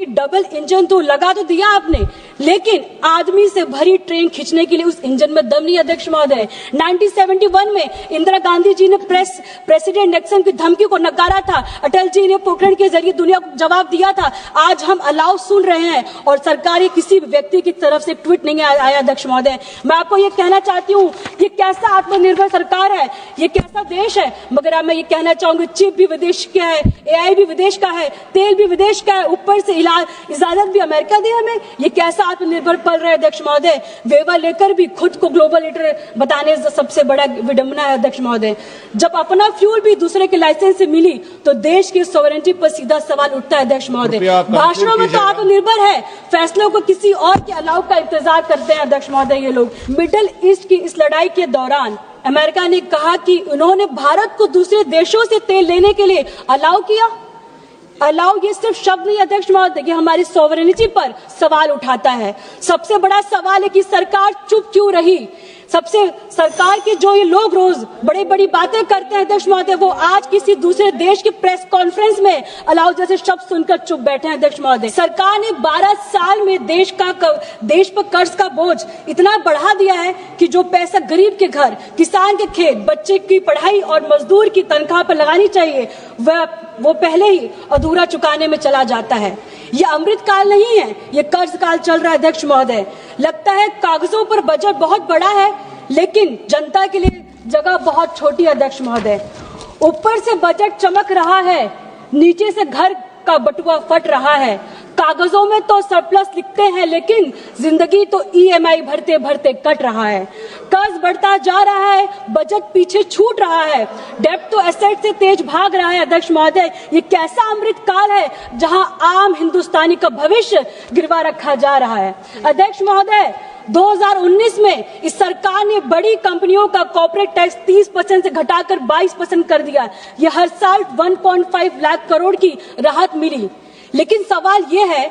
Double engine तो लगा तो दिया आपने, लेकिन आदमी से भरी ट्रेन खींचने के लिए उस इंजन में दम नहीं। अध्यक्ष महोदय, 1971 में इंदिरा गांधी जी ने प्रेसिडेंट निक्सन की धमकी को नकारा था, अटल जी ने पोखरण के जरिए दुनिया को जवाब दिया था। आज हम अलाव सुन रहे हैं और सरकारी किसी व्यक्ति की तरफ से ट्वीट नहीं आया। अध्यक्ष महोदय, मैं आपको ये कहना चाहती हूँ, ये कैसा आत्मनिर्भर सरकार है, ये कैसा देश है। मगर मैं ये कहना चाहूंगी, चिप भी विदेश का है, AI भी विदेश का है, तेल भी विदेश का है, ऊपर से इजाजत भी अमेरिका दी हमें। ये कैसा आत्मनिर्भर पल रहा है। अध्यक्ष महोदय, वेवा लेकर भी खुद को ग्लोबल लीडर बताने से सबसे बड़ा विडंबना है। अध्यक्ष महोदय, जब अपना फ्यूल भी दूसरे के लाइसेंस से मिली तो देश की सॉवरेनिटी पर सीधा सवाल उठता है। अध्यक्ष महोदय, भाषणों में तो आत्मनिर्भर है, फैसलों को किसी और के अलाव का इंतजार करते हैं। अध्यक्ष महोदय, ये लोग मिडिल ईस्ट की इस लड़ाई के दौरान अमेरिका ने कहा कि उन्होंने भारत को दूसरे देशों से तेल लेने के लिए अलाउ किया। अलाउ ये सिर्फ शब्द नहीं अध्यक्ष महोदय, ये हमारी सॉवरेनिटी पर सवाल उठाता है। सबसे बड़ा सवाल है कि सरकार चुप क्यों रही। सरकार के जो ये लोग रोज बड़ी बड़ी बातें करते हैं अध्यक्ष महोदय, वो आज किसी दूसरे देश की प्रेस कॉन्फ्रेंस में अलाउ जैसे शब्द सुनकर चुप बैठे हैं। अध्यक्ष महोदय, सरकार ने 12 साल में देश पर कर्ज का बोझ इतना बढ़ा दिया है कि जो पैसा गरीब के घर, किसान के खेत, बच्चे की पढ़ाई और मजदूर की तनख्वाह पर लगानी चाहिए, वो पहले ही अधूरा चुकाने में चला जाता है। ये अमृत काल नहीं है, ये कर्ज काल चल रहा है। अध्यक्ष महोदय, लगता है कागजों पर बजट बहुत बड़ा है, लेकिन जनता के लिए जगह बहुत छोटी है। अध्यक्ष महोदय, ऊपर से बजट चमक रहा है, नीचे से घर का बटुआ फट रहा है। कागजों में तो सरप्लस लिखते हैं, लेकिन जिंदगी तो EMI भरते भरते कट रहा है। कर्ज बढ़ता जा रहा है, बजट पीछे छूट रहा है, डेब्ट तो एसेट से तेज भाग रहा है। अध्यक्ष महोदय, ये कैसा अमृत काल है जहां आम हिंदुस्तानी का भविष्य गिरवा रखा जा रहा है। अध्यक्ष महोदय, 2019 में इस सरकार ने बड़ी कंपनियों का कॉर्पोरेट टैक्स 30% से घटाकर 22% कर दिया। ये हर साल 1.5 लाख करोड़ की राहत मिली, लेकिन सवाल ये है,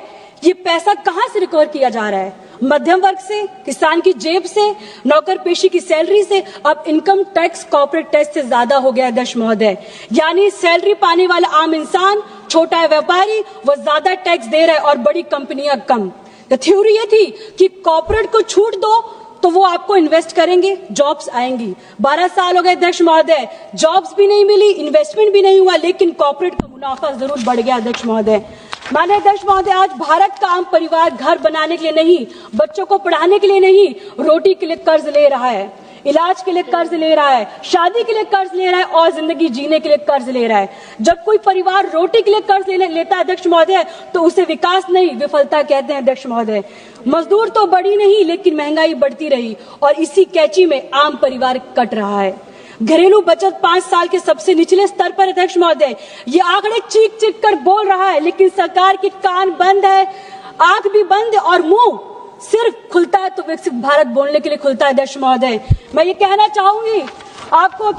ये पैसा कहां से रिकवर किया जा रहा है? मध्यम वर्ग से, किसान की जेब से, नौकर पेशी की सैलरी से। अब इनकम टैक्स कॉर्पोरेट टैक्स से ज्यादा हो गया। अध्यक्ष महोदय, यानी सैलरी पाने वाला आम इंसान, छोटा व्यापारी, वो ज्यादा टैक्स दे रहा है और बड़ी कंपनियां कम। थ्योरी ये थी कि कॉर्पोरेट को छूट दो तो वो आपको इन्वेस्ट करेंगे, जॉब्स आएंगी। 12 साल हो गए अध्यक्ष महोदय, जॉब्स भी नहीं मिली, इन्वेस्टमेंट भी नहीं हुआ, लेकिन कॉर्पोरेट का मुनाफा जरूर बढ़ गया। अध्यक्ष महोदय, माने अध्यक्ष महोदय, आज भारत का आम परिवार घर बनाने के लिए नहीं, बच्चों को पढ़ाने के लिए नहीं, रोटी के लिए कर्ज ले रहा है, इलाज के लिए कर्ज ले रहा है, शादी के लिए कर्ज ले रहा है और जिंदगी जीने के लिए कर्ज ले रहा है। जब कोई परिवार रोटी के लिए कर्ज लेता है अध्यक्ष महोदय, तो उसे विकास नहीं, विफलता कहते हैं। अध्यक्ष महोदय, मजदूर तो बढ़ी नहीं, लेकिन महंगाई बढ़ती रही और इसी कैची में आम परिवार कट रहा है। घरेलू बचत 5 साल के सबसे निचले स्तर पर। अध्यक्ष महोदय, ये आंकड़े चीख चीख कर बोल रहा है, लेकिन सरकार के कान बंद है, आंख भी बंद है और मुंह सिर्फ खुलता है तो विकसित भारत बोलने के लिए खुलता है। अध्यक्ष महोदय, मैं ये कहना चाहूंगी आपको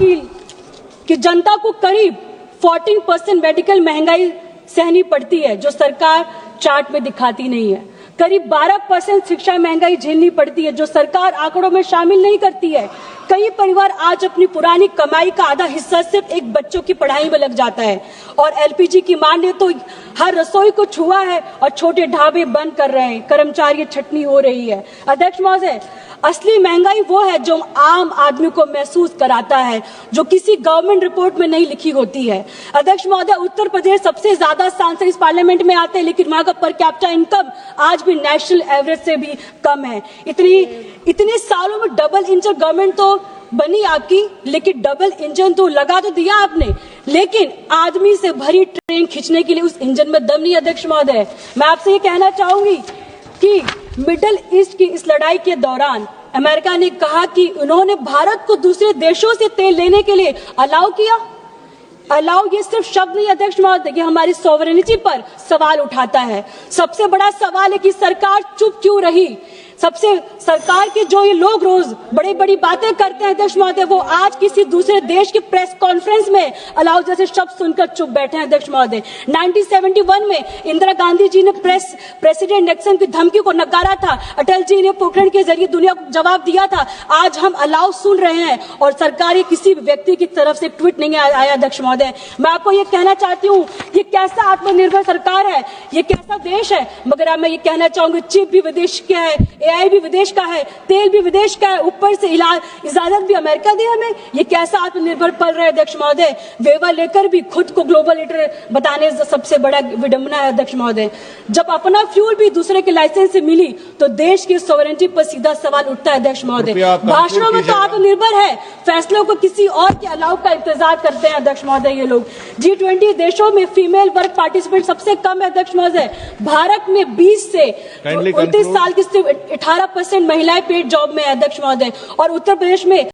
कि जनता को करीब 14% मेडिकल महंगाई सहनी पड़ती है, जो सरकार चार्ट में दिखाती नहीं है। करीब 12% शिक्षा महंगाई झेलनी पड़ती है, जो सरकार आंकड़ों में शामिल नहीं करती है। कई परिवार आज अपनी पुरानी कमाई का आधा हिस्सा सिर्फ एक बच्चों की पढ़ाई में लग जाता है और LPG की मांग ने तो हर रसोई को छुआ है और छोटे ढाबे बंद कर रहे हैं, कर्मचारी छटनी हो रही है। अध्यक्ष महोदय, असली महंगाई वो है जो आम आदमी को महसूस कराता है, जो किसी गवर्नमेंट रिपोर्ट में नहीं लिखी होती है। अध्यक्ष महोदय, उत्तर प्रदेश सबसे ज्यादा सांसद इस पार्लियामेंट में आते हैं, लेकिन वहां का पर कैपिटा इनकम आज भी नेशनल एवरेज से भी कम है। इतने सालों में डबल इंजन गवर्नमेंट तो बनी आपकी, लेकिन डबल इंजन तो लगा तो दिया आपने, लेकिन आदमी से भरी ट्रेन खींचने के लिए उस इंजन में दम नहीं। अध्यक्ष महोदय, मैं आपसे ये कहना चाहूंगी कि मिडिल ईस्ट की इस लड़ाई के दौरान अमेरिका ने कहा कि उन्होंने भारत को दूसरे देशों से तेल लेने के लिए अलाउ किया। अलाउ ये सिर्फ शब्द नहीं अध्यक्ष महोदय, ये हमारी सॉवरेनिटी पर सवाल उठाता है। सबसे बड़ा सवाल है कि सरकार चुप क्यों रही। सबसे सरकार के जो ये लोग रोज बड़ी बड़ी बातें करते हैं अध्यक्ष महोदय, वो आज किसी दूसरे देश की प्रेस कॉन्फ्रेंस में अलाउ जैसे शब्द सुनकर चुप बैठे हैं अध्यक्ष महोदय। 1971 में इंदिरा गांधी जी ने प्रेसिडेंट निक्सन की धमकी को नकारा था, अटल जी ने पोखरण के जरिए दुनिया को जवाब दिया था। आज हम अलाउ सुन रहे हैं और सरकारी किसी भी व्यक्ति की तरफ से ट्वीट नहीं आया अध्यक्ष महोदय। मैं आपको ये कहना चाहती हूँ, ये कैसा आत्मनिर्भर सरकार है, ये कैसा देश है। मगर मैं ये कहना चाहूंगी, चिप भी विदेश का है, AI भी विदेश का है, तेल भी विदेश का है, ऊपर से इजाजत भी अमेरिका दे हमें। ये कैसा आत्मनिर्भर पल रहे अध्यक्ष महोदय। वेवा लेकर भी खुद को ग्लोबल लीडर बताने से सबसे बड़ा विडंबना है अध्यक्ष महोदय। जब अपना फ्यूल भी दूसरे के लाइसेंस से मिली तो देश की सॉवरेनिटी पर सीधा सवाल उठता है अध्यक्ष महोदय। भाषणों में तो आत्मनिर्भर है, फैसलों को किसी और के अलाउ का इंतजार करते हैं अध्यक्ष महोदय। ये लोग G20 देशों में फीमेल वर्क पार्टिसिपेंट सबसे कम है अध्यक्ष महोदय। भारत में 20 से 29 साल की 18% महिलाएं पेड जॉब में है अध्यक्ष महोदय, और उत्तर प्रदेश में